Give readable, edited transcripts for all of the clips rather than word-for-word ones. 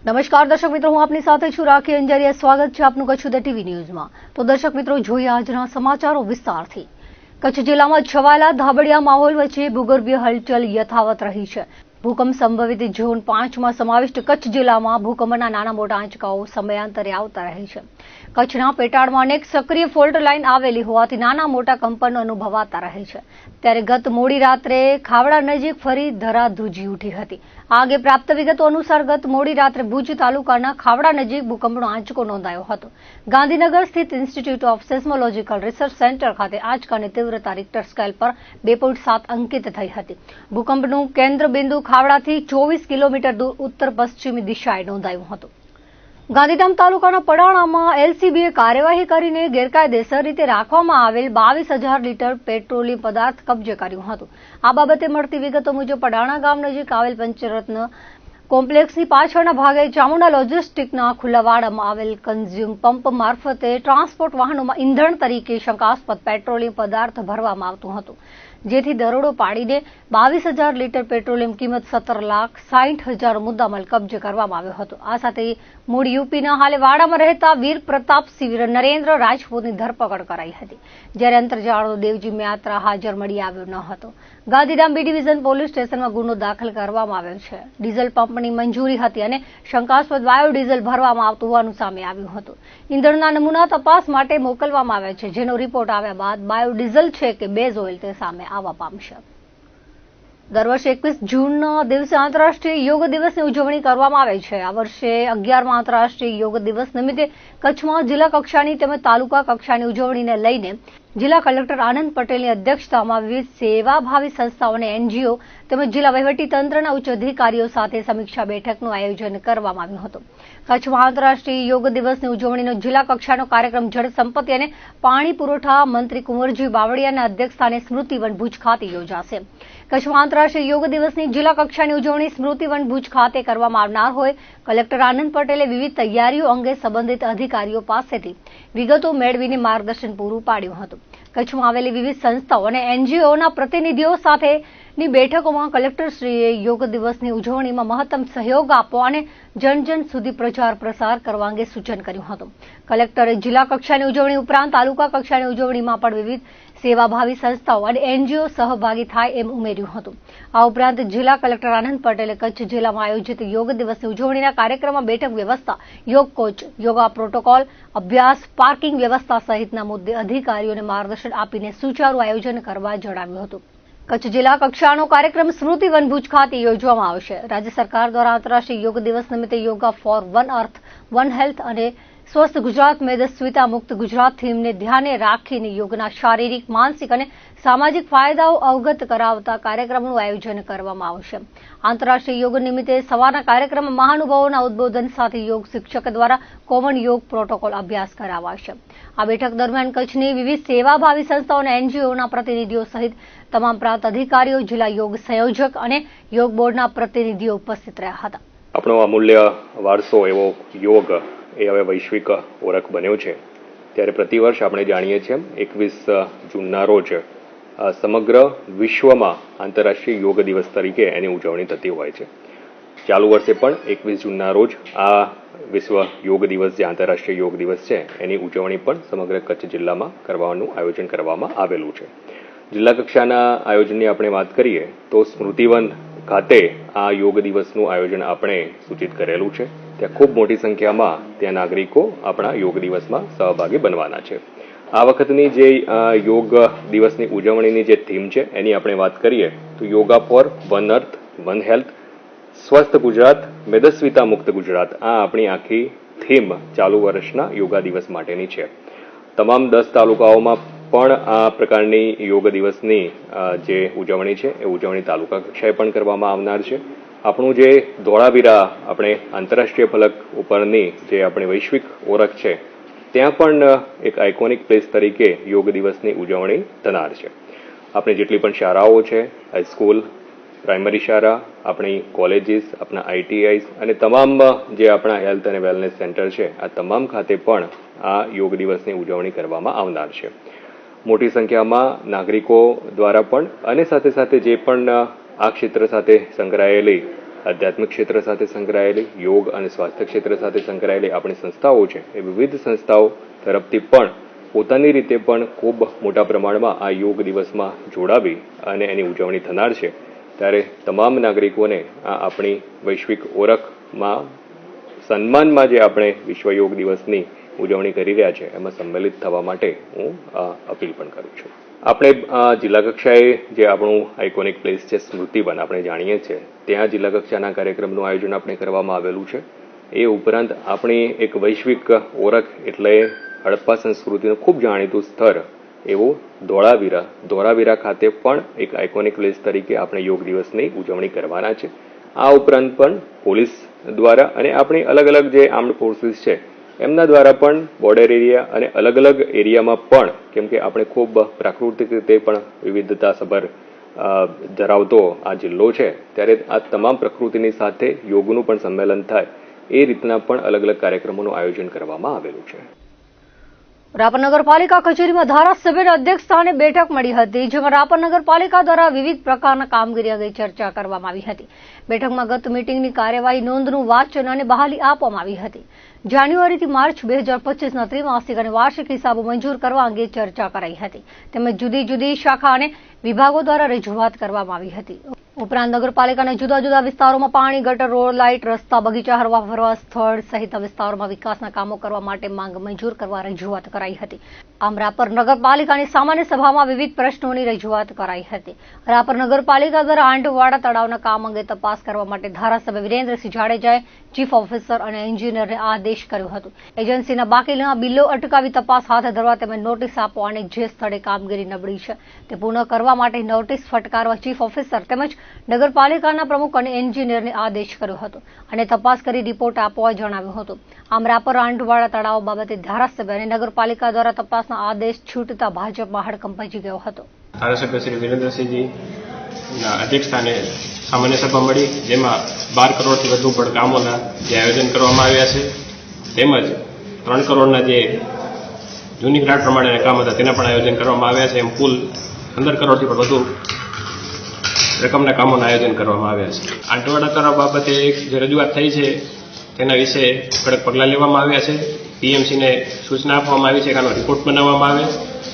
નમસ્કાર દર્શક મિત્રો, હું આપની સાથે છું રાખી અંજારિયા. સ્વાગત છે આપનું કચ્છ ઉદય ટીવી ન્યૂઝમાં. તો દર્શક મિત્રો, જોઈએ આજના સમાચારો વિસ્તારથી. કચ્છ જિલ્લામાં છવાયેલા ધાબડિયા માહોલ વચ્ચે ભૂગર્ભીય હલચલ યથાવત રહી છે. ભૂકંપ સંભવિત ઝોન 5માં સમાવિષ્ટ કચ્છ જિલ્લામાં ભૂકંપના નાના મોટા આંચકાઓ સમયાંતરે આવતા રહે છે. કચ્છના પેટાળમાં અનેક સક્રિય ફોલ્ટ લાઇન આવેલી હોવાથી નાના મોટા કંપનો અનુભવાતા રહે છે. ત્યારે ગત મોડી રાત્રે ખાવડા નજીક ફરી ધરાધ્રુજી ઉઠી હતી. આ અંગે પ્રાપ્ત વિગતો અનુસાર ગત મોડી રાત્રે ભુજ તાલુકાના ખાવડા નજીક ભૂકંપનો આંચકો નોંધાયો હતો. ગાંધીનગર સ્થિત ઇન્સ્ટિટ્યૂટ ઓફ સેસ્મોલોજીકલ રિસર્ચ સેન્ટર ખાતે આંચકાની તીવ્રતા રિક્ટર સ્કેલ પર 2.7 અંકિત થઈ હતી. ભૂકંપનું કેન્દ્ર બિંદુ ખાવડાથી 24 કિલોમીટર દૂર ઉત્તર પશ્ચિમી દિશાએ નોંધાયું હતું. ગાંધીધામ તાલુકાના પડાણામાં એલસીબીએ કાર્યવાહી કરીને ગેરકાયદેસર રીતે રાખવામાં આવેલ 22,000 લીટર પેટ્રોલિયમ પદાર્થ કબજે કર્યું હતું. આ બાબતે મળતી વિગતો મુજબ પડાણા ગામ નજીક આવેલ પંચરત્ન કોમ્પ્લેક્સની પાછળના ભાગે ચામુંડા લોજિસ્ટિકના ખુલ્લા વાડામાં આવેલ કન્ઝ્યુમ પંપ મારફતે ટ્રાન્સપોર્ટ વાહનોમાં ઇંધણ તરીકે શંકાસ્પદ પેટ્રોલિયમ પદાર્થ ભરવામાં આવતું હતું, જેથી દરોડો પાડીને 22,000 લીટર પેટ્રોલિયમ કિંમત 17,60,000 મુદ્દામાલ કબજે કરવામાં આવ્યો હતો. આ સાથે મૂળ યુપીના હાલે વાડામાં રહેતા વીર પ્રતાપસિંહ નરેન્દ્ર રાજપૂતની ધરપકડ કરાઈ હતી, જ્યારે અંતરજાળનો દેવજી યાત્રા હાજર મળી આવ્યો ન હતો. ગાંધીધામ બી ડિવિઝન પોલીસ સ્ટેશનમાં ગુનો દાખલ કરવામાં આવ્યો છે. ડીઝલ પંપની મંજૂરી હતી અને શંકાસ્પદ બાયોડીઝલ ભરવામાં આવતું હોવાનું સામે આવ્યું હતું. ઇંધણના નમૂના તપાસ માટે મોકલવામાં આવ્યા છે, જેનો રિપોર્ટ આવ્યા બાદ બાયોડીઝલ છે કે બેઝ ઓઇલ તે સામે આવવા પામશે. દર વર્ષે 21 જૂનના દિવસે આંતરરાષ્ટ્રીય યોગ દિવસની ઉજવણી કરવામાં આવે છે. આ વર્ષે 11મા આંતરરાષ્ટ્રીય યોગ દિવસ નિમિત્તે કચ્છમાં જિલ્લા કક્ષાની તેમજ તાલુકા કક્ષાની ઉજવણીને લઈને જિલ્લા કલેક્ટર આનંદ પટેલની અધ્યક્ષતામાં વિવિધ સેવાભાવી સંસ્થાઓ અને એનજીઓ તેમજ જિલ્લા વહીવટીતંત્રના ઉચ્ચ અધિકારીઓ સાથે સમીક્ષા બેઠકનું આયોજન કરવામાં આવ્યું હતું. કચ્છમાં આંતરરાષ્ટ્રીય યોગ દિવસની ઉજવણીનો જિલ્લા કક્ષાનો કાર્યક્રમ જળ સંપત્તિ અને પાણી પુરવઠા મંત્રી કુંવરજી બાવળિયાના અધ્યક્ષસ્થાને સ્મૃતિવન ભુજ ખાતે યોજાશે. કચ્છમાં આંતરરાષ્ટ્રીય યોગ દિવસની જિલ્લા કક્ષાની ઉજવણી સ્મૃતિવન ભુજ ખાતે કરવામાં આવનાર હોય કલેક્ટર આનંદ પટેલે વિવિધ તૈયારીઓ અંગે સંબંધિત અધિકારીઓ પાસેથી વિગતો મેળવીને માર્ગદર્શન પૂરું પાડ્યું હતું. કચ્છમાં આવેલી વિવિધ સંસ્થાઓ અને એનજીઓના પ્રતિનિધિઓ સાથેની બેઠકોમાં કલેક્ટરશ્રીએ યોગ દિવસની ઉજવણીમાં મહત્તમ સહયોગ આપવો અને જન સુધી પ્રચાર પ્રસાર કરવા અંગે સૂચન કર્યું હતું. કલેક્ટરે જિલ્લા કક્ષાની ઉજવણી ઉપરાંત તાલુકા કક્ષાની ઉજવણીમાં પણ વિવિધ સેવાભાવી સંસ્થાઓ અને એનજીઓ સહભાગી થાય એમ ઉમેર્યું હતું. આ ઉપરાંત જિલ્લા કલેક્ટર આનંદ પટેલે કચ્છ જિલ્લામાં આયોજિત યોગ દિવસની ઉજવણીના કાર્યક્રમમાં બેઠક વ્યવસ્થા, યોગ કોચ, યોગા પ્રોટોકોલ, અભ્યાસ, પાર્કિંગ વ્યવસ્થા સહિતના મુદ્દે અધિકારીઓને માર્ગદર્શન આપીને સુચારુ આયોજન કરવા જણાવ્યું હતું. કચ્છ જિલ્લા કક્ષાનો કાર્યક્રમ સ્મૃતિવન ભુજ ખાતે યોજવામાં આવશે. રાજ્ય સરકાર દ્વારા આંતરરાષ્ટ્રીય યોગ દિવસ નિમિત્તે yoga for one earth, one health અને સ્વસ્થ ગુજરાત મેદસ્વીતા મુક્ત ગુજરાત થીમને ધ્યાને રાખીને યોગના શારીરિક, માનસિક અને સામાજિક ફાયદાઓ અવગત કરાવતા કાર્યક્રમનું આયોજન કરવામાં આવશે. આંતરરાષ્ટ્રીય યોગ નિમિત્તે સવારના કાર્યક્રમમાં મહાનુભાવોના ઉદબોધન સાથે યોગ શિક્ષક દ્વારા કોમન યોગ પ્રોટોકોલ અભ્યાસ કરાવાશે. આ બેઠક દરમિયાન કચ્છની વિવિધ સેવાભાવી સંસ્થાઓ અને એનજીઓના પ્રતિનિધિઓ સહિત તમામ પ્રાંત અધિકારીઓ, જિલ્લા યોગ સંયોજક અને યોગ બોર્ડના પ્રતિનિધિઓ ઉપસ્થિત રહ્યા હતા. આપણો અમૂલ્ય વારસો એવો યોગ એ હવે વૈશ્વિક ઓળખ બન્યો છે. ત્યારે પ્રતિવર્ષ આપણે જાણીએ છીએ 21 જૂનના રોજ સમગ્ર વિશ્વમાં આંતરરાષ્ટ્રીય યોગ દિવસ તરીકે એની ઉજવણી થતી હોય છે. ચાલુ વર્ષે પણ 21 જૂનના રોજ આ વિશ્વ યોગ દિવસ, જે આંતરરાષ્ટ્રીય યોગ દિવસ છે, એની ઉજવણી પણ સમગ્ર કચ્છ જિલ્લામાં કરવાનું આયોજન કરવામાં આવેલું છે. જિલ્લા કક્ષાના આયોજનની આપણે વાત કરીએ તો સ્મૃતિવન ખાતે આ યોગ દિવસનું આયોજન આપણે સૂચિત કરેલું છે. ત્યાં ખૂબ મોટી સંખ્યામાં ત્યાં નાગરિકો આપણા યોગ દિવસમાં સહભાગી બનવાના છે. આ વખતની જે યોગ દિવસની ઉજવણીની જે થીમ છે એની આપણે વાત કરીએ તો yoga for one earth, one health, સ્વસ્થ ગુજરાત, મેદસ્વીતા મુક્ત ગુજરાત, આ આપણી આખી થીમ ચાલુ વર્ષના યોગા દિવસ માટેની છે. તમામ 10 તાલુકાઓમાં પણ આ પ્રકારની યોગ દિવસની જે ઉજવણી છે એ ઉજવણી તાલુકા કક્ષાએ પણ કરવામાં આવનાર છે. આપણું જે ધોળાવીરા આપણે આંતરરાષ્ટ્રીય ફલક ઉપરની જે આપણી વૈશ્વિક ઓળખ છે ત્યાં પણ એક આઇકોનિક પ્લેસ તરીકે યોગ દિવસની ઉજવણી થનાર છે. આપણી જેટલી પણ શાળાઓ છે, હાઈસ્કૂલ, પ્રાઇમરી શાળા, આપણી કોલેજીસ, આપણા આઈટીઆઈસ અને તમામ જે આપણા હેલ્થ અને વેલનેસ સેન્ટર છે, આ તમામ ખાતે પણ આ યોગ દિવસની ઉજવણી કરવામાં આવનાર છે. મોટી સંખ્યામાં નાગરિકો દ્વારા પણ અને સાથે સાથે જે પણ આ ક્ષેત્ર સાથે સંકળાયેલી આધ્યાત્મિક ક્ષેત્ર સાથે સંકળાયેલી, યોગ અને સ્વાસ્થ્ય ક્ષેત્ર સાથે સંકળાયેલી આપણી સંસ્થાઓ છે, એ વિવિધ સંસ્થાઓ તરફથી પણ પોતાની રીતે પણ ખૂબ મોટા પ્રમાણમાં આ યોગ દિવસમાં જોડાવી અને એની ઉજવણી થનાર છે. ત્યારે તમામ નાગરિકોને આ આપણી વૈશ્વિક ઓળખમાં સન્માનમાં જે આપણે વિશ્વ યોગ દિવસની ઉજવણી કરી રહ્યા છે એમાં સંમેલિત થવા માટે હું અપીલ પણ કરું છું. આપણે જિલ્લા કક્ષાએ જે આપણું આઇકોનિક પ્લેસ છે સ્મૃતિવન, આપણે જાણીએ છીએ, ત્યાં જિલ્લા કક્ષાના કાર્યક્રમનું આયોજન આપણે કરવામાં આવેલું છે. એ ઉપરાંત આપણી એક વૈશ્વિક ઓળખ એટલે હડપ્પા સંસ્કૃતિનું ખૂબ જાણીતું સ્થળ એવું ધોળાવીરા ખાતે પણ એક આઇકોનિક પ્લેસ તરીકે આપણે યોગ દિવસની ઉજવણી કરવાના છે. આ ઉપરાંત પણ પોલીસ દ્વારા અને આપણી અલગ અલગ જે આર્મ્ડ ફોર્સિસ છે એમના દ્વારા પણ બોર્ડર એરિયા અને અલગ અલગ એરિયામાં પણ, કેમ કે આપણે ખૂબ પ્રાકૃતિક રીતે પણ વિવિધતાસભર ધરાવતો આ જિલ્લો છે, ત્યારે આ તમામ પ્રકૃતિની સાથે યોગનું પણ સંમેલન થાય એ રીતના પણ અલગ અલગ કાર્યક્રમોનું આયોજન કરવામાં આવેલું છે. રાપર નગરપાલિકા કચેરીમાં ધારાસભ્યના અધ્યક્ષ સ્થાને બેઠક મળી હતી, જેમાં રાપર નગરપાલિકા દ્વારા વિવિધ પ્રકારના કામગીરી અંગે ચર્ચા કરવામાં આવી હતી. બેઠકમાં ગત મીટિંગની કાર્યવાહી નોંધનું વાંચન અને બહાલી આપવામાં આવી હતી. જાન્યુઆરીથી માર્ચ 2025ના ત્રિમાસિક અને વાર્ષિક હિસાબો મંજૂર કરવા અંગે ચર્ચા કરાઈ હતી. તેમજ જુદી જુદી શાખા અને વિભાગો દ્વારા રજૂઆત કરવામાં આવી હતી. ઉપરાંત નગરપાલિકાના જુદા જુદા વિસ્તારોમાં પાણી, ગટર, રોડ, લાઇટ, રસ્તા, બગીચા, હરવા ફરવા સ્થળ સહિતના વિસ્તારોમાં વિકાસના કામો કરવા માટે માંગ મંજૂર કરવા રજૂઆત કરાઈ હતી. આમ રાપર નગરપાલિકાની સામાન્ય સભામાં વિવિધ પ્રશ્નોની રજૂઆત કરાઈ હતી. રાપર નગરપાલિકા દ્વારા આંટવાડા તળાવના કામ અંગે તપાસ કરવા માટે ધારાસભ્ય વિરેન્દ્રસિંહ જાડેજાએ ચીફ ઓફિસર અને એન્જિનિયરને આદેશ કર્યો હતો. એજન્સીના બાકીના બિલો અટકાવી તપાસ હાથ ધરવા તેમજ નોટિસ આપવા અને જે સ્થળે કામગીરી નબળી છે તે પૂર્ણ કરવા માટે નોટિસ ફટકારવા ચીફ ઓફિસર તેમજ નગરપાલિકાના પ્રમુખ અને એન્જિનિયરને આદેશ કર્યો હતો અને તપાસ કરી રિપોર્ટ આપવા જણાવ્યું હતું. આમ રાપર આંટવાડા તળાવ બાબતે ધારાસભ્ય અને નગરપાલિકા દ્વારા તપાસના આદેશ છૂટતા ભાજપમાં હડકંપ મચી ગયો હતો. ધારાસભ્ય શ્રી વિરેન્દ્રસિંહજી અધ્યક્ષસ્થાને સામાન્ય સભા મળી, જેમાં 12 કરોડથી વધુ પણ કામોના જે આયોજન કરવામાં આવ્યા છે તેમજ 3 કરોડના જે જૂની ગ્રાન્ટ પ્રમાણેના કામ હતા તેના પણ આયોજન કરવામાં આવ્યા છે. એમ કુલ 15 કરોડથી પણ વધુ રકમના કામોના આયોજન કરવામાં આવ્યા છે. આંટવાડા તળાવ બાબતે જે રજૂઆત થઈ છે તેના વિશે કડક પગલાં લેવામાં આવ્યા છે. પીએમસીને સૂચના આપવામાં આવી છે કે આનો રિપોર્ટ બનાવવામાં આવે.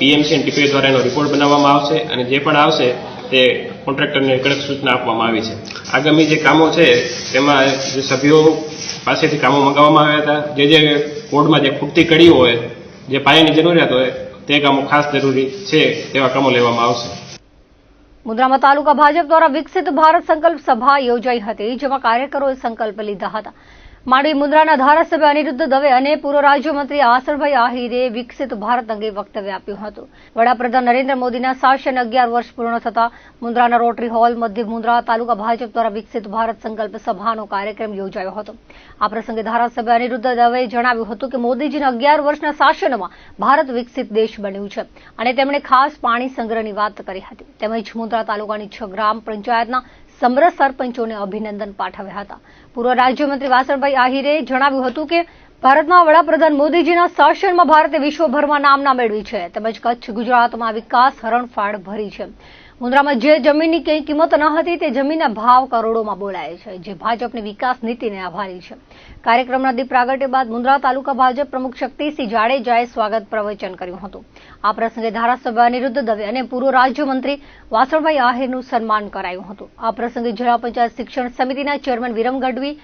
પીએમસી અને ટીપીએ દ્વારા એનો રિપોર્ટ બનાવવામાં આવશે અને જે પણ આવશે તે કોન્ટ્રાક્ટરને કડક સૂચના આપવામાં આવી છે. આગામી જે કામો છે તેમાં જે સભ્યો પાસેથી કામો મંગાવવામાં આવ્યા હતા, જે કોડમાં જે ખૂટતી કડીઓ હોય, જે પાયાની જરૂરિયાત હોય તે કામો ખાસ જરૂરી છે તેવા કામો લેવામાં આવશે. મુન્દ્રામાં તાલુકા ભાજપ દ્વારા વિકસિત ભારત સંકલ્પ સભા યોજાઈ હતી, જેમાં કાર્યકરોએ સંકલ્પ લીધા હતા. માંડવી મુન્દ્રાના ધારાસભ્ય અનિરુદ્ધ દવે અને પૂર્વ રાજ્યમંત્રી આસરભાઈ આહિરે વિકસિત ભારત અંગે વક્તવ્ય આપ્યું હતું. વડાપ્રધાન નરેન્દ્ર મોદીના શાસન 11 વર્ષ પૂર્ણ થતા મુન્દ્રાના રોટરી હોલ મધ્ય મુન્દ્રા તાલુકા ભાજપ દ્વારા વિકસિત ભારત સંકલ્પ સભાનો કાર્યક્રમ યોજાયો હતો. આ પ્રસંગે ધારાસભ્ય અનિરુદ્ધ દવેએ જણાવ્યું હતું કે મોદીજીના 11 વર્ષના શાસનમાં ભારત વિકસિત દેશ બન્યું છે અને તેમણે ખાસ પાણી સંગ્રહની વાત કરી હતી. તેમજ મુન્દ્રા તાલુકાની 6 ગ્રામ પંચાયતના સમરસ સરપંચોને અભિનંદન પાઠવ્યા હતા. પૂર્વ રાજ્યમંત્રી વાસણભાઈ આહિરે જણાવ્યું હતું કે ભારતમાં વડાપ્રધાન મોદીજીના શાસનમાં ભારતે વિશ્વભરમાં નામના મેળવી છે તેમજ કચ્છ, ગુજરાતમાં વિકાસ હરણફાળ ભરી છે. મુન્દ્રામાં જે જમીનની કંઈ કિંમત ન હતી તે જમીનના ભાવ કરોડોમાં બોલાય છે, જે ભાજપની વિકાસ નીતિને આભારી છે. કાર્યક્રમના દીપ પ્રાગટ્ય બાદ મુન્દ્રા તાલુકા ભાજપ પ્રમુખ શક્તિસિંહ જાડેજાએ સ્વાગત પ્રવચન કર્યું હતું. આ પ્રસંગે ધારાસભ્ય અનિરુદ્ધ દવે અને પૂર્વ રાજ્યમંત્રી વાસણભાઈ આહિરનું સન્માન કરાયું હતું. આ પ્રસંગે જિલ્લા પંચાયત શિક્ષણ સમિતિના ચેરમેન વિરમ ગઢવી,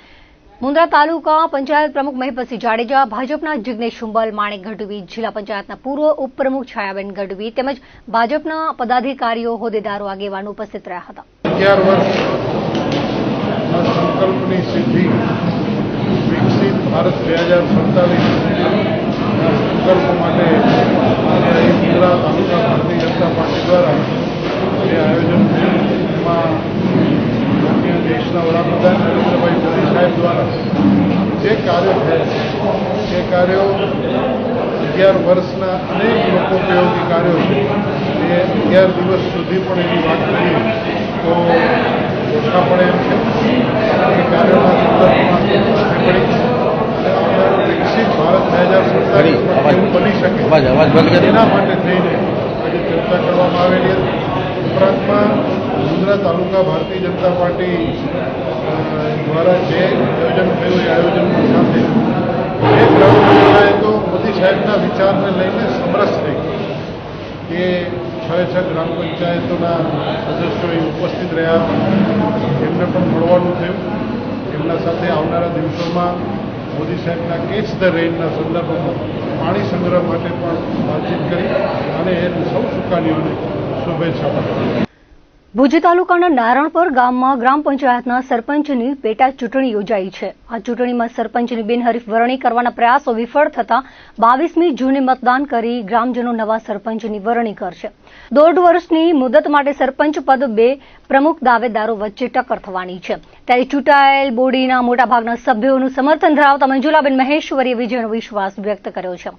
મુન્દ્રા તાલુકા પંચાયત પ્રમુખ મહિપતસિંહ જાડેજા, ભાજપના જિગ્નેશ હુંબલ, માણેક ગઢવી, જિલ્લા પંચાયતના પૂર્વ ઉપપ્રમુખ છાયાબેન ગઢવી તેમજ ભાજપના પદાધિકારીઓ, હોદ્દેદારો, આગેવાનો ઉપસ્થિત રહ્યા હતા. 11 વર્ષ સંકલ્પની સિદ્ધિ વિકસિત ભારત 2047 સંકલ્પ માટે મુન્દ્રા તાલુકા ભારતીય જનતા પાર્ટી દ્વારા જે આયોજન થયું એમાં દેશના વડાપ્રધાન નરેન્દ્રભાઈ મોદી સાહેબ દ્વારા જે કાર્યો થયા એ કાર્યો 11 વર્ષના અનેક લોકોપયોગી કાર્યો છે. એ 11 દિવસ સુધી પણ એની વાત કરીએ તો ઓછા પડે એમ છે. એ કાર્યોના સંદર્ભમાં પડી અને વિકસિત ભારત 2047 બની શકે એના માટે થઈને આજે ચર્ચા કરવામાં આવેલી હતી. ઉપરાંતમાં મુંદ્રા તાલુકા ભારતીય જનતા પાર્ટી દ્વારા જે આયોજન થયું એ આયોજનની સાથે એક ગ્રામ પંચાયત તો મોદી સાહેબના વિચારને લઈને સમરસ થઈ કે 6 ગ્રામ પંચાયતોના સદસ્યો ઉપસ્થિત રહ્યા, એમને પણ મળવાનું થયું. એમના સાથે આવનારા દિવસોમાં મોદી સાહેબના કેચ ધ રેઇનના સંદર્ભમાં પાણી સંગ્રહ માટે પણ વાતચીત કરી અને એ સૌ સુકાનીઓને શુભેચ્છા પાઠવી. ભુજ તાલુકાના નારણપર ગામમાં ગ્રામ પંચાયતના સરપંચની પેટા ચૂંટણી યોજાઈ છે. આ ચૂંટણીમાં સરપંચની બિનહરીફ વરણી કરવાના પ્રયાસો વિફળ થતા 22મી જૂને મતદાન કરી ગ્રામજનો નવા સરપંચની વરણી કરશે. 1.5 વર્ષની મુદત માટે સરપંચ પદ 2 પ્રમુખ દાવેદારો વચ્ચે ટક્કર થવાની છે. ત્યારે ચૂંટાયેલ બોડીના મોટાભાગના સભ્યોનું સમર્થન ધરાવતા મંજુલાબેન મહેશ્વરીએ વિજયનો વિશ્વાસ વ્યક્ત કર્યો છે.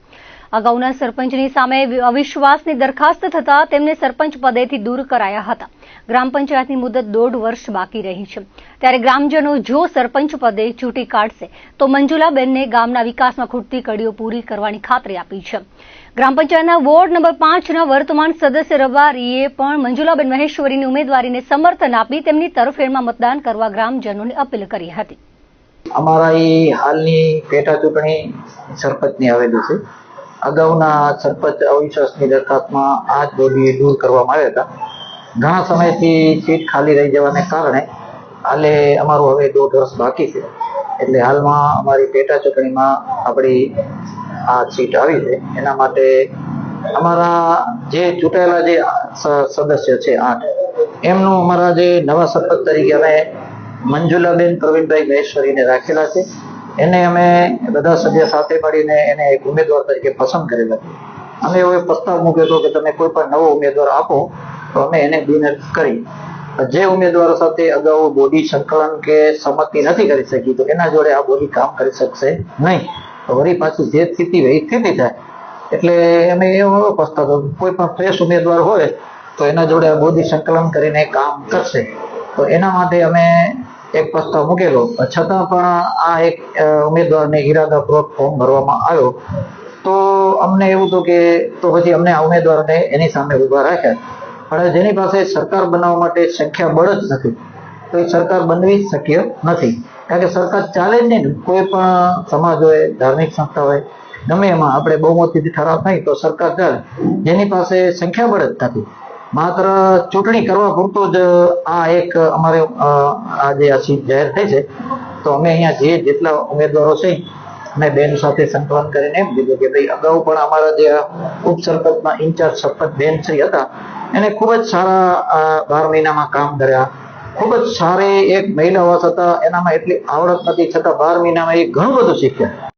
અગાઉના સરપંચની સામે અવિશ્વાસની દરખાસ્ત થતા તેમને સરપંચ પદેથી દૂર કરાયા હતા. ગ્રામ પંચાયતની મુદત 1.5 વર્ષ બાકી રહી છે. ત્યારે ગ્રામજનો જો સરપંચ પદે ચૂંટી કાઢશે તો મંજુલાબેનને ગામના વિકાસમાં ખૂટતી કડીઓ પૂરી કરવાની ખાતરી આપી છે. ગ્રામ પંચાયતના વોર્ડ નંબર 5ના વર્તમાન સદસ્ય રબારીએ પણ મંજુલાબેન મહેશ્વરીની ઉમેદવારીને સમર્થન આપી તેમની તરફેણમાં મતદાન કરવા ગ્રામજનોને અપીલ કરી હતી. અમારા એ હાલની પેટા ચૂંટણી સરપંચની આવેલી છે. અગાઉના સરપંચ અવિશ્વાસની દરખાસ્તમાં આ જ બોડી દૂર કરવામાં આવ્યા હતા. ઘણા સમયથી સીટ ખાલી રહી જવાને કારણે હાલે અમારું હવે 1.5 વર્ષ બાકી છે. એટલે હાલમાં અમારી પેટા ચૂંટણીમાં આપણી આ સીટ આવી છે. એના માટે અમારા જે ચૂંટાયેલા જે સદસ્ય છે 8, એમનું અમારા જે નવા સરપંચ તરીકે અમે મંજુલાબેન પ્રવીણભાઈ મહેશ્વરીને રાખેલા છે. એને અમે બધા સભ્ય સાથે મળીને એને એક ઉમેદવાર તરીકે પસંદ કરેલા છે. અમે એવો પ્રસ્તાવ મૂક્યો હતો કે તમે કોઈ પણ નવો ઉમેદવાર આપો તો અમે એને બિનહરીફ કરી. જે ઉમેદવારો સાથે અગાઉ બોડી સંકલન કે સંમતિ નથી કરી શકી તો એના જોડે આ બોડી કામ કરી શકશે નહીં. તો વળી પાછી જે સ્થિતિ હોય એ સ્થિતિ થાય. એટલે અમે એવો પ્રસ્તાવ કોઈ પણ ફ્રેશ ઉમેદવાર હોય તો એના જોડે આ બોડી સંકલન કરીને કામ કરશે. તો એના માટે અમે એક પ્રસ્તાવ મૂકેલો. છતાં પણ આ એક ઉમેદવારને ઈરાદાપૂર્વક ફોર્મ ભરવામાં આવ્યો તો અમને એવું હતું કે તો પછી અમને આ ઉમેદવારને એની સામે ઉભા રાખ્યા. પણ જેની પાસે સરકાર બનાવવા માટે સંખ્યાબળ જ નથી તો એ સરકાર બનવી શક્ય નથી. કારણ કે સરકાર ચાલે જ નહીં. કોઈ પણ સમાજ હોય, ધાર્મિક સંસ્થા હોય, ગમે એમાં આપણે બહુમતીથી ઠરાવ થાય તો સરકાર ચાલે. જેની પાસે સંખ્યાબળ જ નથી, માત્ર ચૂંટણી કરવા પૂરતો જ આ એક અમારે આજે આ સીટ જાહેર થઈ છે. તો અમે અહીંયા જેટલા ઉમેદવારો છે અમે બેન સાથે સંકલન કરીને એમ કીધું કે ભાઈ અગાઉ પણ અમારા જે ઉપસરપંચના ઇન્ચાર્જ સરપંચ બેન શ્રી હતા એને ખૂબ જ સારા 12 મહિનામાં કામ કર્યા. ખૂબ જ સારી એક મહિલા હોવા છતાં એનામાં એટલી આવડત નથી, છતાં 12 મહિનામાં એ ઘણું બધું શીખ્યા.